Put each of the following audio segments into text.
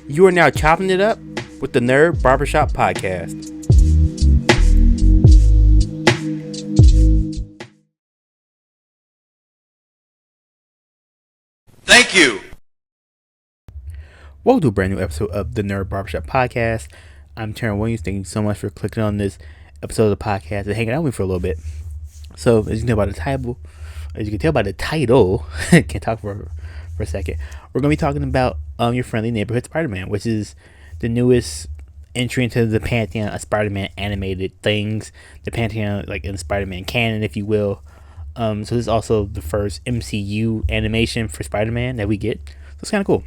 You are now chopping it up with the Nerd Barbershop Podcast. Thank you. Welcome to a brand new episode of the Nerd Barbershop Podcast. I'm Terran Williams. Thank you so much for clicking on this episode of the podcast and hanging out with me for a little bit. So, as you can tell by the title, can't talk for a second. We're going to be talking about Your Friendly Neighborhood Spiderman, which is the newest entry into the pantheon of Spider-Man animated things. The pantheon, like in Spider-Man canon, if you will. So this is also the first MCU animation for Spider-Man that we get. So it's kind of cool.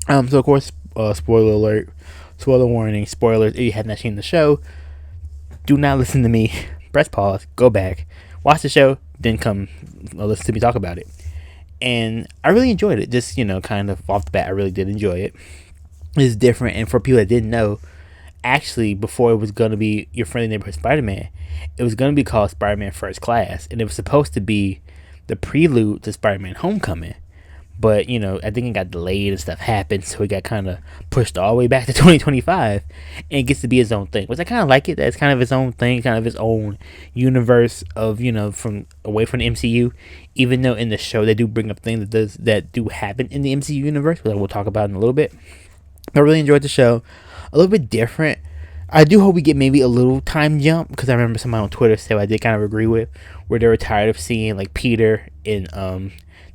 So of course, spoiler alert, spoiler warning, spoilers. If you have not seen the show, do not listen to me. Press pause, go back, watch the show, then come listen to me talk about it. And I really enjoyed it. Just, kind of off the bat, I really did enjoy it. It's different, and for people that didn't know, actually, before it was going to be Your Friendly Neighborhood Spider-Man, it was going to be called Spider-Man First Class, and it was supposed to be the prelude to Spider-Man Homecoming. But, I think it got delayed and stuff happened, so it got kind of pushed all the way back to 2025, and it gets to be its own thing, which I kind of like it. That's kind of its own thing, kind of its own universe of, from away from the MCU, even though in the show they do bring up things that do happen in the MCU universe, which we'll talk about in a little bit. I really enjoyed the show. A little bit different. I do hope we get maybe a little time jump, because I remember somebody on Twitter said I did kind of agree with, where they were tired of seeing like Peter in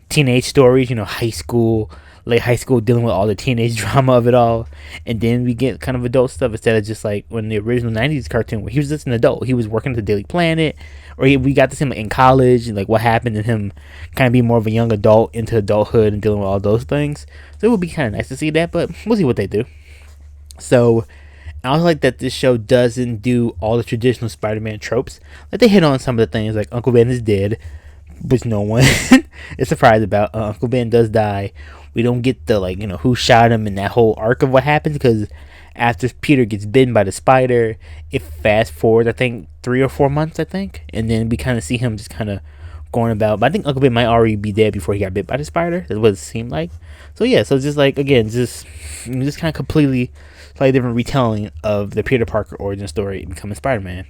teenage stories, late high school, dealing with all the teenage drama of it all, and then we get kind of adult stuff instead of just like when the original 90s cartoon where he was just an adult, he was working at the Daily Planet, or we got to see him in college and like what happened to him kind of be more of a young adult into adulthood and dealing with all those things. So it would be kind of nice to see that, but we'll see what they do. So I also like that this show doesn't do all the traditional Spider-Man tropes. Like they hit on some of the things, like Uncle Ben is dead, which no one is surprised about. Uncle Ben does die. We don't get the who shot him and that whole arc of what happens, because after Peter gets bitten by the spider, it fast forwards I think 3 or 4 months, and then we kind of see him just kind of going about. But I think Uncle Ben might already be dead before he got bit by the spider. That's what it seemed like. So yeah, so it's just like, again, just kind of completely slightly different retelling of the Peter Parker origin story becoming Spider-Man.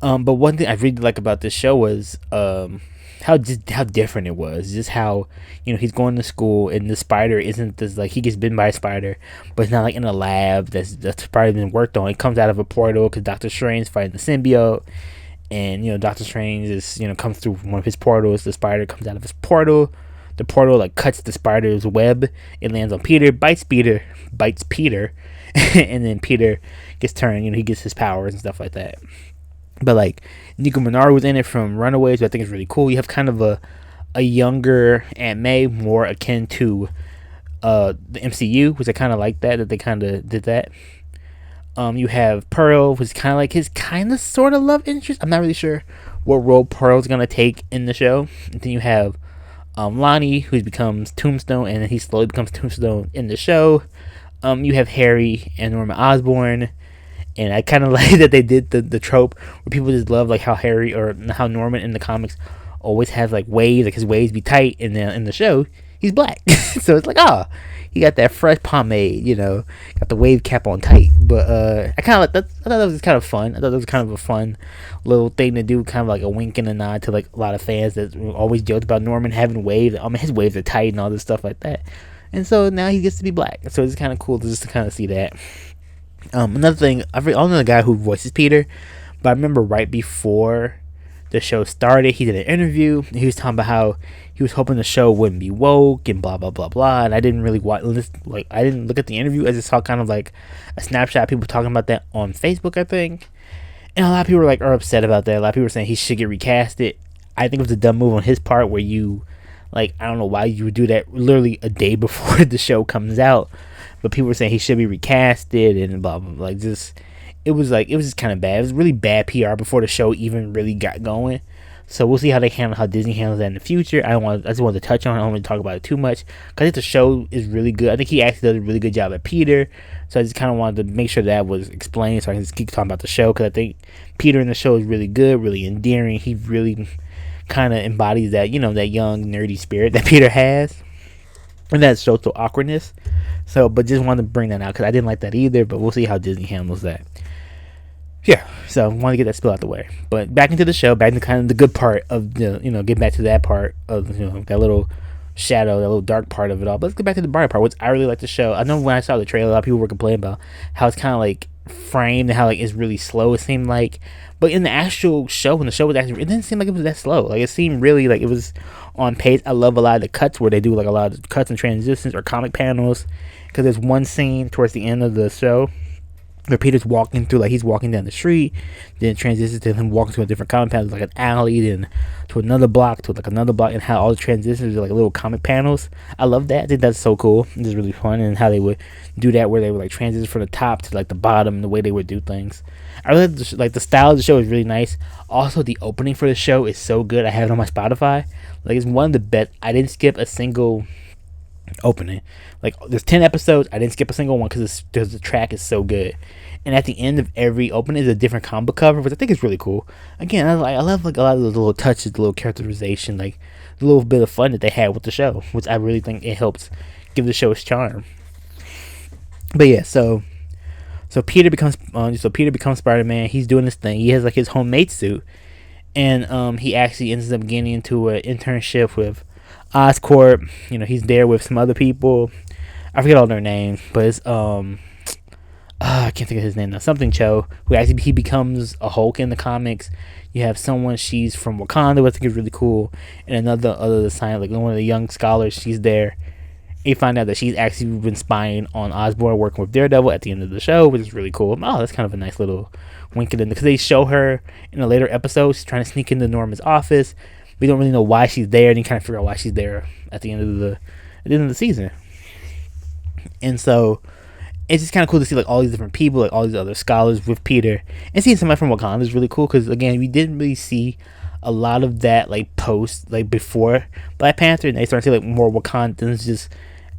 But one thing I really like about this show was how different it was. Just how he's going to school and the spider isn't this like he gets bitten by a spider, but it's not like in a lab that's probably been worked on. It comes out of a portal because Doctor Strange fighting the symbiote, and Doctor Strange is comes through one of his portals. The spider comes out of his portal. The portal like cuts the spider's web. It lands on Peter, bites Peter, and then Peter gets turned. He gets his powers and stuff like that. But like Nico Minari was in it from Runaways, which I think is really cool. You have kind of a younger Aunt May, more akin to the MCU, which I kind of like that they kind of did that. You have Pearl, which is kind of like his kind of sort of love interest. I'm not really sure what role Pearl's gonna take in the show. And then you have Lonnie, who becomes Tombstone, and then he slowly becomes Tombstone in the show. You have Harry and Norman Osborn. And I kind of like that they did the trope where people just love like how Harry or how Norman in the comics always has like waves, like his waves be tight, and then in the show he's black. So it's like, he got that fresh pomade, got the wave cap on tight. But I kind of like that. I thought that was kind of fun. I thought that was kind of a fun little thing to do, kind of like a wink and a nod to like a lot of fans that always joked about Norman having waves. His waves are tight and all this stuff like that. And so now he gets to be black. So it's kind of cool just to kind of see that. Another thing, I don't know the guy who voices Peter, but I remember right before the show started, he did an interview. He was talking about how he was hoping the show wouldn't be woke and blah blah blah blah. And I didn't really I didn't look at the interview. I just saw kind of like a snapshot of people talking about that on Facebook, I think. And a lot of people are upset about that. A lot of people were saying he should get recasted. I think it was a dumb move on his part, where I don't know why you would do that literally a day before the show comes out. But people were saying he should be recasted and blah blah blah. It was just kind of bad. It was really bad PR before the show even really got going. So we'll see how Disney handles that in the future. I just wanted to touch on it. I don't want to talk about it too much, because I think the show is really good. I think he actually does a really good job at Peter. So I just kind of wanted to make sure that was explained, so I can just keep talking about the show, because I think Peter in the show is really good, really endearing. He really kind of embodies that, that young nerdy spirit that Peter has, and that social awkwardness. So, but just wanted to bring that out because I didn't like that either. But we'll see how Disney handles that. Yeah, so I want to get that spill out the way. But back into the show, back to kind of the good part of the, get back to that part of, that little shadow, that little dark part of it all. But let's get back to the bright part, which I really like the show. I know when I saw the trailer, a lot of people were complaining about how it's kind of like framed and how like it's really slow, it seemed like. But in the actual show, when the show was actually, it didn't seem like it was that slow. Like, it seemed really like it was on pace. I love a lot of the cuts where they do like a lot of cuts and transitions or comic panels, because there's one scene towards the end of the show where Peter's walking through, like he's walking down the street, then it transitions to him walking to a different comic panel, like an alley, then to another block, and how all the transitions are like little comic panels. I love that. I think that's so cool. It's really fun, and how they would do that, where they would like transition from the top to like the bottom, and the way they would do things. I really like the style of the show is really nice. Also, the opening for the show is so good. I have it on my Spotify. Like, it's one of the best. I didn't skip a single opening. Like, there's 10 episodes. I didn't skip a single one because the track is so good. And at the end of every opening is a different comic book cover, which I think is really cool. Again, I love like a lot of those little touches, the little characterization, like the little bit of fun that they had with the show, which I really think it helps give the show its charm. But yeah, so Peter becomes Spider-Man. He's doing this thing. He has like his homemade suit, and he actually ends up getting into an internship with Oscorp. He's there with some other people. I forget all their names, but it's I can't think of his name now. Something Cho, who actually he becomes a Hulk in the comics. You have someone, she's from Wakanda, which I think is really cool, and another other science, like one of the young scholars. She's there. You find out that she's actually been spying on Osborn, working with Daredevil at the end of the show, which is really cool. Oh, that's kind of a nice little wink in, because they show her in a later episode. She's trying to sneak into Norman's office. We don't really know why she's there, and you kind of figure out why she's there at the end of the season. And so it's just kind of cool to see like all these different people, like all these other scholars with Peter, and seeing somebody from Wakanda is really cool, because again, we didn't really see a lot of that like before Black Panther, and they started to see like more Wakandans just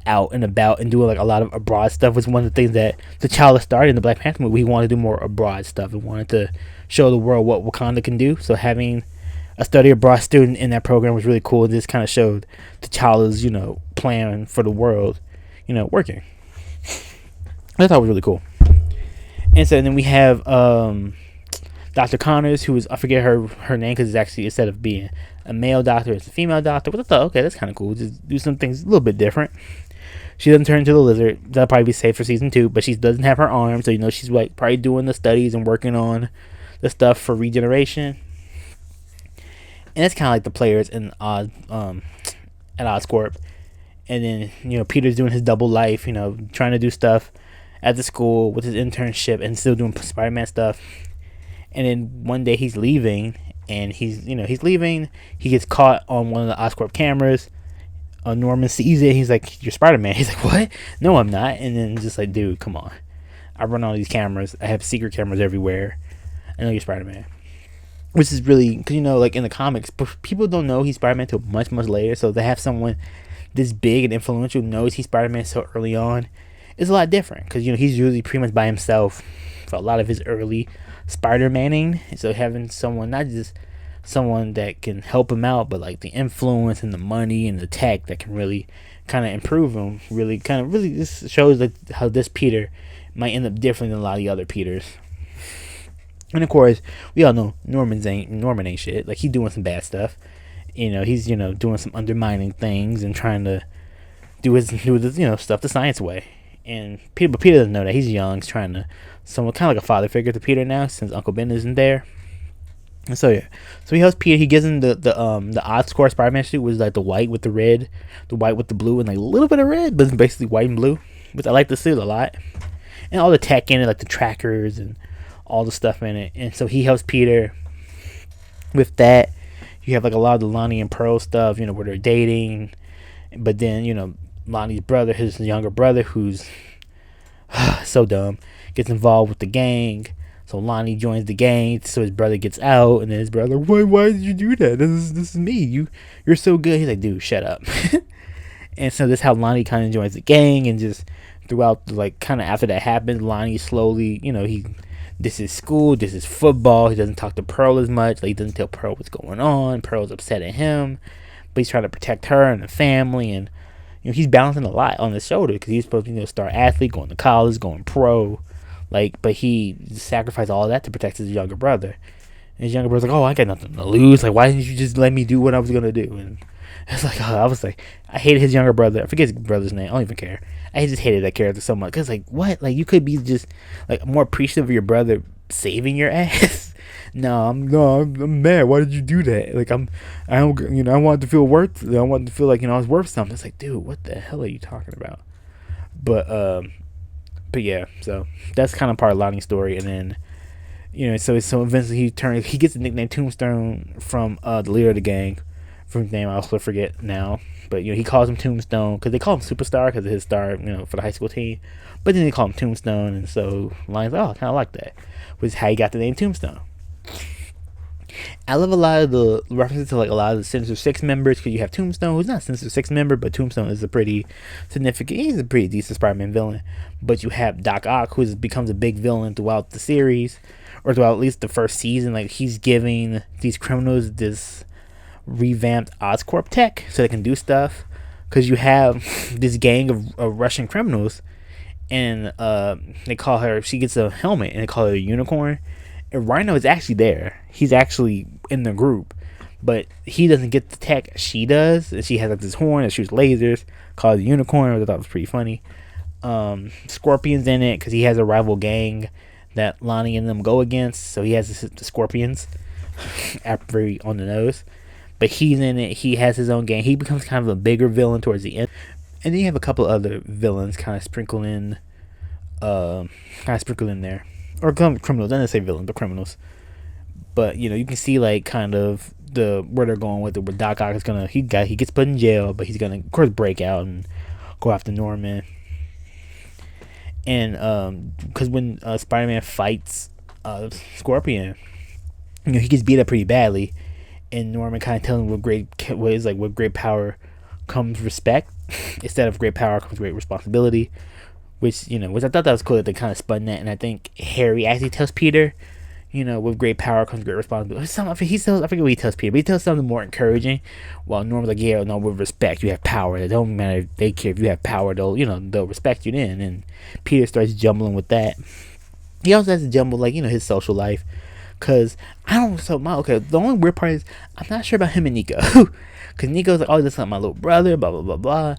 out and about and doing like a lot of abroad stuff. Was one of the things that T'Challa started in the Black Panther movie. He wanted to do more abroad stuff and wanted to show the world what Wakanda can do. So having a study abroad student in that program was really cool. This kind of showed T'Challa's plan for the world working. I thought it was really cool. And so then we have Dr. Connors, who is, I forget her name, because it's actually, instead of being a male doctor, it's a female doctor. But I thought, okay, that's kind of cool. Just do some things a little bit different. She doesn't turn into the lizard. That'll probably be safe for season 2. But she doesn't have her arm, so she's like probably doing the studies and working on the stuff for regeneration. And that's kind of like the players in at Oscorp. And then Peter's doing his double life, trying to do stuff at the school with his internship and still doing Spider-Man stuff. And then one day he's leaving, and he's leaving. He gets caught on one of the Oscorp cameras. Norman sees it. He's like, "You're Spider-Man." He's like, "What? No, I'm not." And then just like, dude, come on. I run all these cameras. I have secret cameras everywhere. I know you're Spider-Man. Which is really, because like in the comics, people don't know he's Spider-Man until much, much later. So to have someone this big and influential knows he's Spider-Man so early on is a lot different, because he's usually pretty much by himself for a lot of his early Spider-Maning. So having someone, not just someone that can help him out, but like the influence and the money and the tech that can really kind of improve him, really just shows like how this Peter might end up different than a lot of the other Peters. And of course, we all know Norman ain't shit. Like, he's doing some bad stuff. He's doing some undermining things and trying to do his stuff the science way. And Peter doesn't know that. He's young. He's trying to, someone kind of like a father figure to Peter now, since Uncle Ben isn't there. And so yeah, so he helps Peter. He gives him the Oscorp Spider-Man suit, was like the white with the red, the white with the blue, and like a little bit of red, but it's basically white and blue. Which I like the suit a lot, and all the tech in it, like the trackers and all the stuff in it. And so he helps Peter with that. You have like a lot of the Lonnie and Pearl stuff, where they're dating, but then Lonnie's brother, his younger brother, who's so dumb, gets involved with the gang. So Lonnie joins the gang, so his brother gets out, and then his brother, why did you do that? This is me. You're so good. He's like, dude, shut up. And so that's how Lonnie kind of joins the gang, and just throughout, like, kind of after that happens, Lonnie slowly, this is school, this is football. He doesn't talk to Pearl as much. Like, he doesn't tell Pearl what's going on. Pearl's upset at him, but he's trying to protect her and the family, and he's balancing a lot on his shoulder because he's supposed to be a star athlete, going to college, going pro, but he sacrificed all that to protect his younger brother. And his younger brother's like, oh, I got nothing to lose. Like, why didn't you just let me do what I was gonna do? And it's like, I was like, I hated his younger brother. I forget his brother's name. I don't even care. I just hated that character so much because, like, what? Like, you could be just like more appreciative of your brother saving your ass. I'm mad. Why did you do that? Like, I wanted to feel worth. I wanted to feel like I was worth something. It's like, dude, what the hell are you talking about? But yeah. So that's kind of part of Lonnie's story, and then so eventually he gets the nickname Tombstone from the leader of the gang, from his name I also forget now. But he calls him Tombstone because they call him Superstar because of his star, for the high school team. But then they call him Tombstone, and so Lonnie's like, oh, I kind of like that, which is how he got the name Tombstone. I love a lot of the references to like a lot of the Sinister Six members because you have Tombstone, who's not a Sinister Six member, but Tombstone is he's a pretty decent Spider-Man villain. But you have Doc Ock, who becomes a big villain throughout the series, or throughout at least the first season. Like, he's giving these criminals this revamped Oscorp tech so they can do stuff. Because you have this gang of Russian criminals, and she gets a helmet, and they call her a unicorn. And Rhino is actually there. He's actually in the group. But he doesn't get the tech she does. And she has like this horn that shoots lasers called the unicorn, which I thought was pretty funny. Scorpion's in it because he has a rival gang that Lonnie and them go against. So he has the Scorpions. Very on the nose. But he's in it. He has his own gang. He becomes kind of a bigger villain towards the end. And then you have a couple other villains kind of sprinkled in there. Or criminals. I didn't say villains, but criminals. But you can see like kind of where they're going with it. Where Doc Ock is gonna he gets put in jail, but he's gonna of course break out and go after Norman. And because when Spider-Man fights Scorpion, he gets beat up pretty badly, and Norman kind of tells him with great power comes respect. Instead of great power comes great responsibility. Which I thought that was cool that they kind of spun that. And I think Harry actually tells Peter, with great power comes great responsibility. I forget what he tells Peter, but he tells something more encouraging. While Norman's like, yeah, no, with respect, you have power. It don't matter if they care if you have power, they'll respect you then. And Peter starts jumbling with that. He also has to jumble, his social life. Because, the only weird part is, I'm not sure about him and Nico. Because Nico's like, oh, this is like my little brother, blah, blah, blah, blah.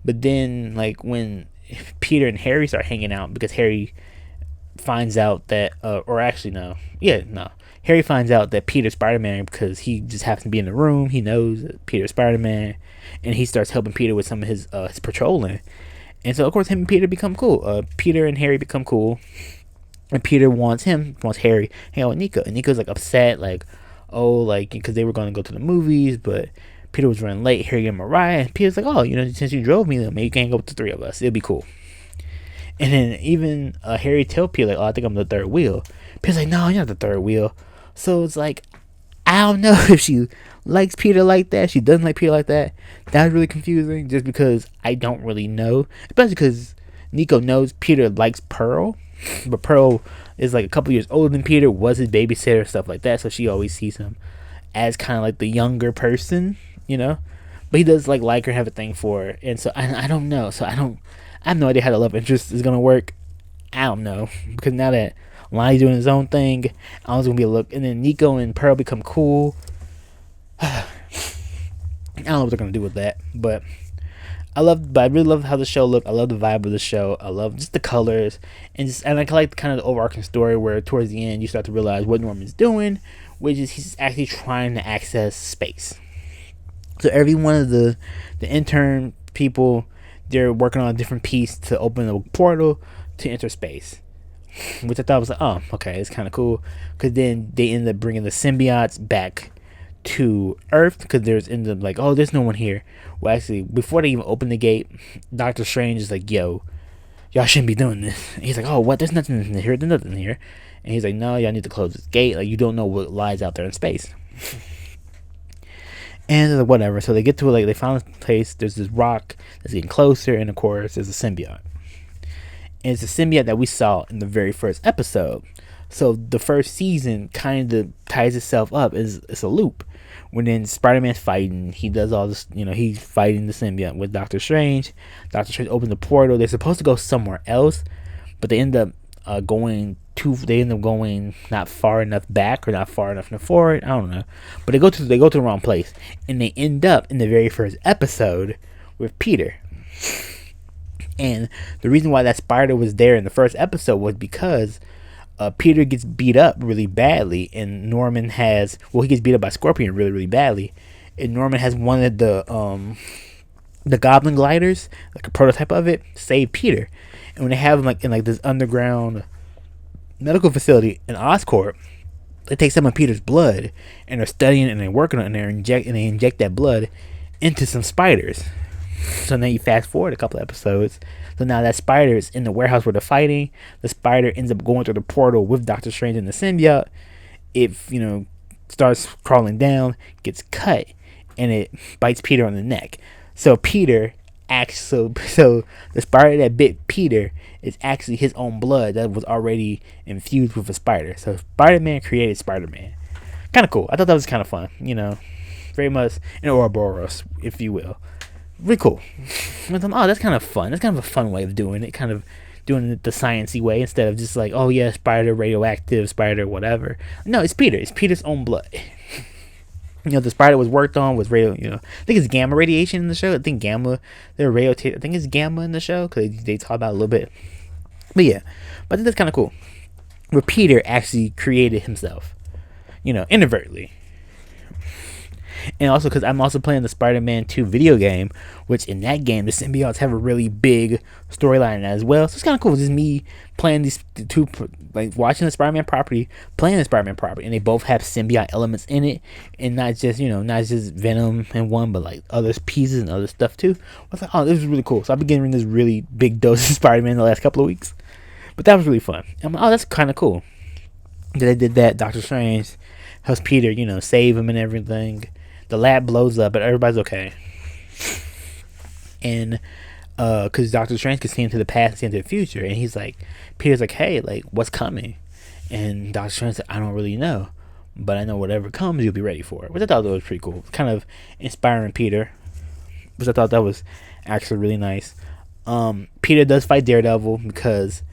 But then, when Peter and Harry start hanging out, because Harry finds out that Harry finds out that Peter's Spider-Man because he just happens to be in the room. He knows that Peter's Spider-Man, and he starts helping Peter with some of his patrolling. And so of course him and Peter become cool. Peter and Harry become cool, and Peter wants Harry hang out with Nico, and Nico's like upset, because they were going to go to the movies, but Peter was running late. Harry gave him a ride. And Peter's like, oh, since you drove me, maybe you can go with the three of us. It'll be cool. And then even Harry tell Peter, like, oh, I think I'm the third wheel. Peter's like, no, you're not the third wheel. So it's like, I don't know if she likes Peter like that. She doesn't like Peter like that. That's really confusing just because I don't really know. Especially because Nico knows Peter likes Pearl. But Pearl is like a couple years older than Peter, was his babysitter, stuff like that. So she always sees him as kind of like the younger person. But he does like her, have a thing for her, and so I don't know. So I have no idea how the love interest is gonna work. I don't know, because now that Lonnie's doing his own thing, I was gonna be a look, and then Nico and Pearl become cool. I don't know what they're gonna do with that, but I really love how the show looked. I love the vibe of the show. I love just the colors, and I like kind of the overarching story where towards the end you start to realize what Norman's doing, which is he's actually trying to access space. So every one of the intern people, they're working on a different piece to open a portal to enter space, which I thought was like, oh, okay, it's kind of cool. Because then they end up bringing the symbiotes back to Earth because there's oh, there's no one here. Well, actually, before they even open the gate, Doctor Strange is like, yo, y'all shouldn't be doing this. And he's like, oh, what? There's nothing here. There's nothing here. And he's like, no, y'all need to close this gate. Like, you don't know what lies out there in space. And whatever. So they get to they found a place. There's this rock that's getting closer, and of course, there's a symbiote. And it's a symbiote that we saw in the very first episode. So the first season kind of ties itself up as it's a loop. When then Spider-Man's fighting, he does all this, he's fighting the symbiote with Doctor Strange. Doctor Strange opens the portal. They're supposed to go somewhere else, but they end up they end up going not far enough back or not far enough forward. I don't know, but they go to the wrong place, and they end up in the very first episode with Peter. And the reason why that spider was there in the first episode was because Peter gets beat up really badly, and Norman he gets beat up by Scorpion really, really badly, and Norman has one of the Goblin gliders, like a prototype of it, save Peter. And when they have him in this underground medical facility in Oscorp, they take some of Peter's blood and they're studying it and they're working on it and they inject that blood into some spiders. So now you fast forward a couple of episodes. So now that spider is in the warehouse where they're fighting. The spider ends up going through the portal with Doctor Strange and the symbiote. It starts crawling down, gets cut, and it bites Peter on the neck. So Peter so the spider that bit Peter is actually his own blood that was already infused with a spider. So Spider-Man created Spider-Man. Kind of cool. I thought that was kind of fun. Very much an Ouroboros, if you will. Really cool. I thought, that's kind of fun. That's kind of a fun way of doing it. Kind of doing it the sciencey way instead of just like, oh yeah, spider, radioactive, spider, whatever. No, it's Peter. It's Peter's own blood. The spider was worked on was radio. I think it's gamma radiation in the show. I think gamma. They're radio. I think it's gamma in the show because they talk about it a little bit. But yeah, but I think that's kind of cool. Where Peter actually created himself, inadvertently. And also because I'm also playing the Spider-Man 2 video game, which in that game the symbiotes have a really big storyline as well. So it's kind of cool. Just me playing these two, watching the Spider-Man property, playing the Spider-Man property, and they both have symbiote elements in it, and not just Venom and one, but other pieces and other stuff too. I was like, oh, this is really cool. So I've been getting this really big dose of Spider-Man in the last couple of weeks, but that was really fun. I'm like, oh, that's kind of cool. They did that. Doctor Strange helps Peter, save him and everything. The lab blows up, but everybody's okay. And because Doctor Strange can see into the past and see into the future, and Peter's like, hey, what's coming? And Doctor Strange said, I don't really know, but I know whatever comes, you'll be ready for it. Which I thought that was pretty cool. Kind of inspiring Peter, which I thought that was actually really nice. Peter does fight Daredevil because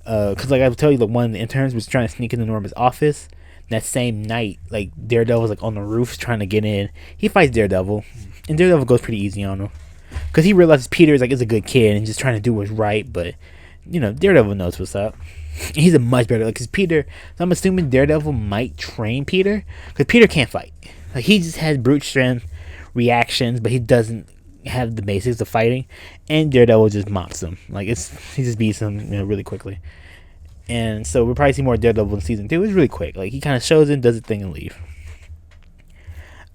I tell you, one of the interns was trying to sneak into Norman's office. That same night, Daredevil's on the roof trying to get in. He fights Daredevil, and Daredevil goes pretty easy on him because he realizes Peter is a good kid and just trying to do what's right. But Daredevil knows what's up. He's a much better because Peter. So I'm assuming Daredevil might train Peter because Peter can't fight. He just has brute strength reactions, but he doesn't have the basics of fighting. And Daredevil just mops him. He just beats him really quickly. And so we'll probably see more Daredevil in season 2. It's really quick. He kind of shows in, does his thing, and leave.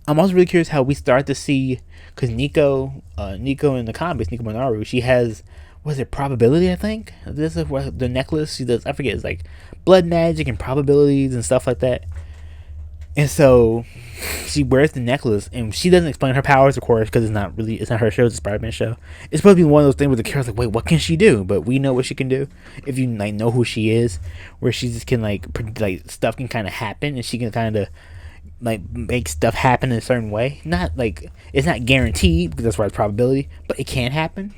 I'm also really curious how we start to see, because Nico in the comics, Nico Minoru, she has, probability, I think? This is what the necklace she does. I forget. It's blood magic and probabilities and stuff like that. And so she wears the necklace, and she doesn't explain her powers, of course, because it's not her show, it's a Spider-Man show. it's supposed to be one of those things where the character's wait, what can she do? But we know what she can do if you know who she is, where she just can stuff can kind of happen, and she can kind of make stuff happen in a certain way. Not it's not guaranteed because that's why it's probability, but it can happen.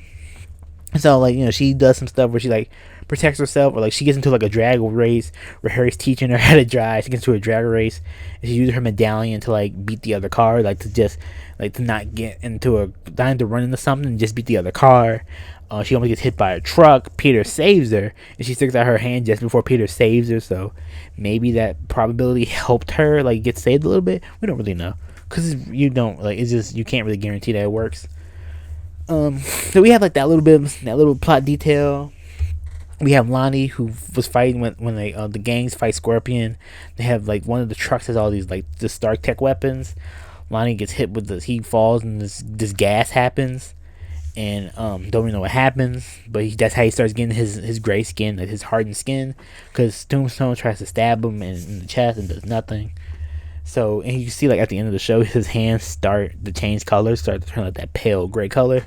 So she does some stuff where she protects herself, or she gets into a drag race where Harry's teaching her how to drive. She gets into a drag race and she uses her medallion to beat the other car, to not get into not to run into something and just beat the other car. She almost gets hit by a truck. Peter saves her, and she sticks out her hand just before Peter saves her. So maybe that probability helped her get saved a little bit. We don't really know because you don't it's just you can't really guarantee that it works. So we have that little plot detail. We have Lonnie who was fighting when the gangs fight Scorpion. They have one of the trucks has all these the Stark Tech weapons. Lonnie gets hit with he falls and this gas happens, and don't really know what happens, but that's how he starts getting his gray skin, his hardened skin, because Tombstone tries to stab him in the chest and does nothing. So, and you can see at the end of the show, his hands start to change colors, start to turn that pale gray color,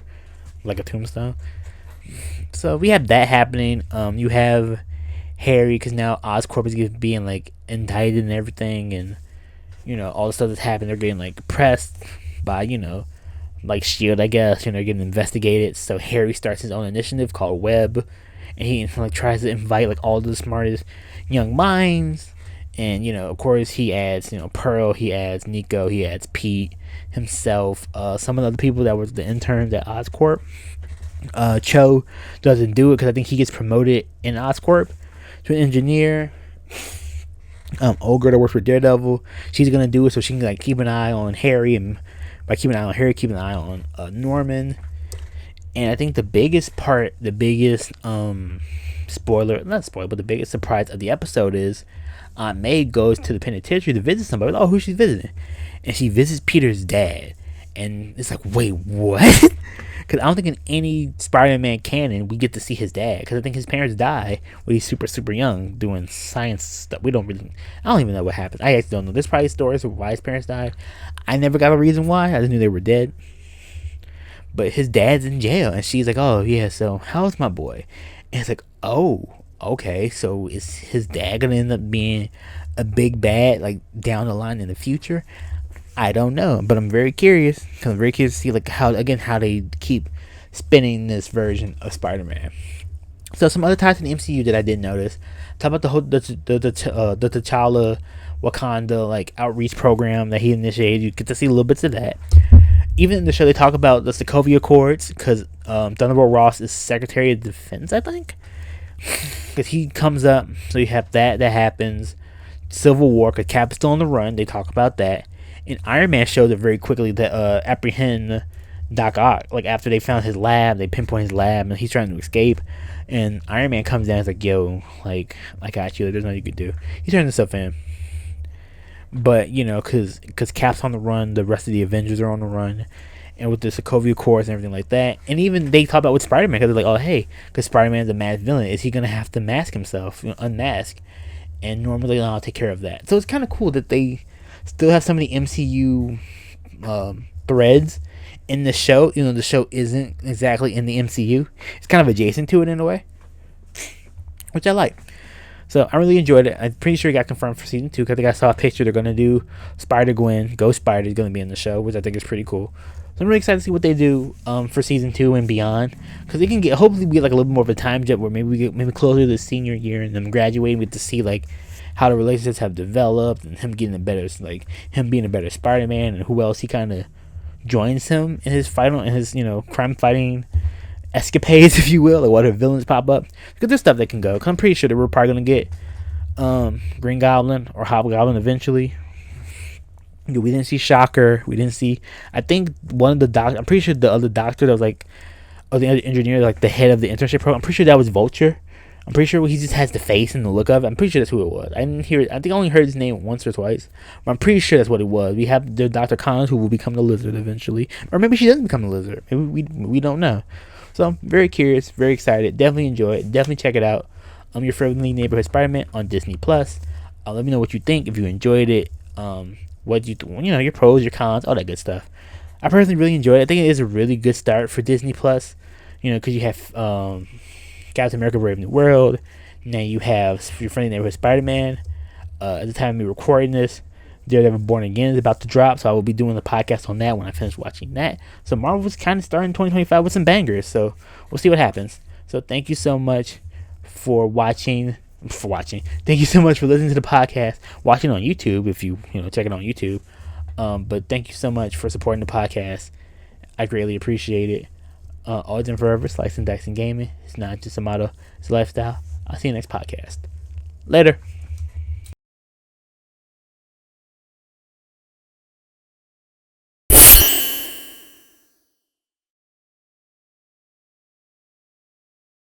like a Tombstone. So we have that happening. You have Harry, because now Oscorp is being like indicted and everything, and all the stuff that's happened. They're getting like pressed by like Shield, I guess. Getting investigated. So Harry starts his own initiative called Web, and he like tries to invite like all the smartest young minds. And of course, he adds Pearl, he adds Nico, he adds Pete himself, some of the other people that was the interns at Oscorp. Cho doesn't do it because I think he gets promoted in Oscorp to an engineer. Old girl that works for Daredevil, she's gonna do it so she can like keep an eye on Harry, and by keeping an eye on Harry, keep an eye on Norman. And I think the biggest spoiler, not spoiler, but the biggest surprise of the episode is Aunt May goes to the penitentiary to visit somebody. Oh, who she's visiting? And she visits Peter's dad. And it's like, wait, what? Because I don't think in any Spider-Man canon we get to see his dad. Because I think his parents die when he's super, super young doing science stuff. I don't even know what happened. I actually don't know. There's probably stories of why his parents died. I never got a reason why. I just knew they were dead. But his dad's in jail. And she's like, oh, yeah, so how's my boy? And it's like, oh, okay, so is his dad gonna end up being a big bad like down the line in the future? I don't know, but I'm very curious. Cause I'm very curious to see like how they keep spinning this version of Spider-Man. So some other ties in the MCU that I did notice. Talk about the whole the T'Challa Wakanda like outreach program that he initiated. You get to see little bits of that. Even in the show, they talk about the Sokovia Accords because Thunderbolt Ross is Secretary of Defense, I think. Because he comes up, so you have that happens. Civil War, because Cap is still on the run. They talk about that. And Iron Man shows it very quickly to apprehend Doc Ock. Like, after they found his lab, they pinpoint his lab, and he's trying to escape. And Iron Man comes down and is like, yo, like, I got you. There's nothing you can do. He turns himself in. But, because Cap's on the run, the rest of the Avengers are on the run. And with the Sokovia Accords and everything like that. And even they talk about with Spider-Man, because they're like, oh, hey, because Spider-Man's a masked villain. Is he going to have to mask himself, unmask? And normally I'll take care of that. So it's kind of cool that they still have some of the MCU threads in the show. The show isn't exactly in the MCU. It's kind of adjacent to it in a way, which I like. So I really enjoyed it. I'm pretty sure it got confirmed for season 2 because I think I saw a picture. They're going to do Spider-Gwen, Ghost Spider is going to be in the show, which I think is pretty cool. So I'm really excited to see what they do for season 2 and beyond, because they can hopefully we get like a little more of a time jump where maybe we get closer to the senior year and them graduating. We get to see like how the relationships have developed and him getting him being a better Spider-Man, and who else he kind of joins him in his crime fighting escapades, if you will, or what villains pop up. Because there's stuff that can go. Cause I'm pretty sure that we're probably gonna get Green Goblin or Hobgoblin eventually. We didn't see Shocker. We didn't see. I think one of the doctors. I'm pretty sure the other doctor that was like, or the other engineer, like the head of the internship program. I'm pretty sure that was Vulture. I'm pretty sure he just has the face and the look of it. I'm pretty sure that's who it was. I didn't hear it. I think I only heard his name once or twice. But I'm pretty sure that's what it was. We have the Dr. Connors who will become the Lizard eventually, or maybe she doesn't become the Lizard. Maybe we don't know. So I'm very curious, very excited. Definitely enjoy it. Definitely check it out. Your Friendly Neighborhood Spiderman on Disney Plus. Let me know what you think. If you enjoyed it, what you your pros, your cons, all that good stuff. I personally really enjoyed it. I think it is a really good start for Disney Plus. Because you have Captain America: Brave New World. Now you have Your Friendly Neighborhood Spider-Man. At the time of me recording this, Daredevil Born Again is about to drop, so I will be doing the podcast on that when I finish watching that. So Marvel's kind of starting 2025 with some bangers, so we'll see what happens. So thank you so much for watching. Thank you so much for listening to the podcast, watching on YouTube if you check it on YouTube. But thank you so much for supporting the podcast. I greatly appreciate it. Always and forever, slicing, dicing, gaming. It's not just a motto; it's a lifestyle. I'll see you next podcast. Later.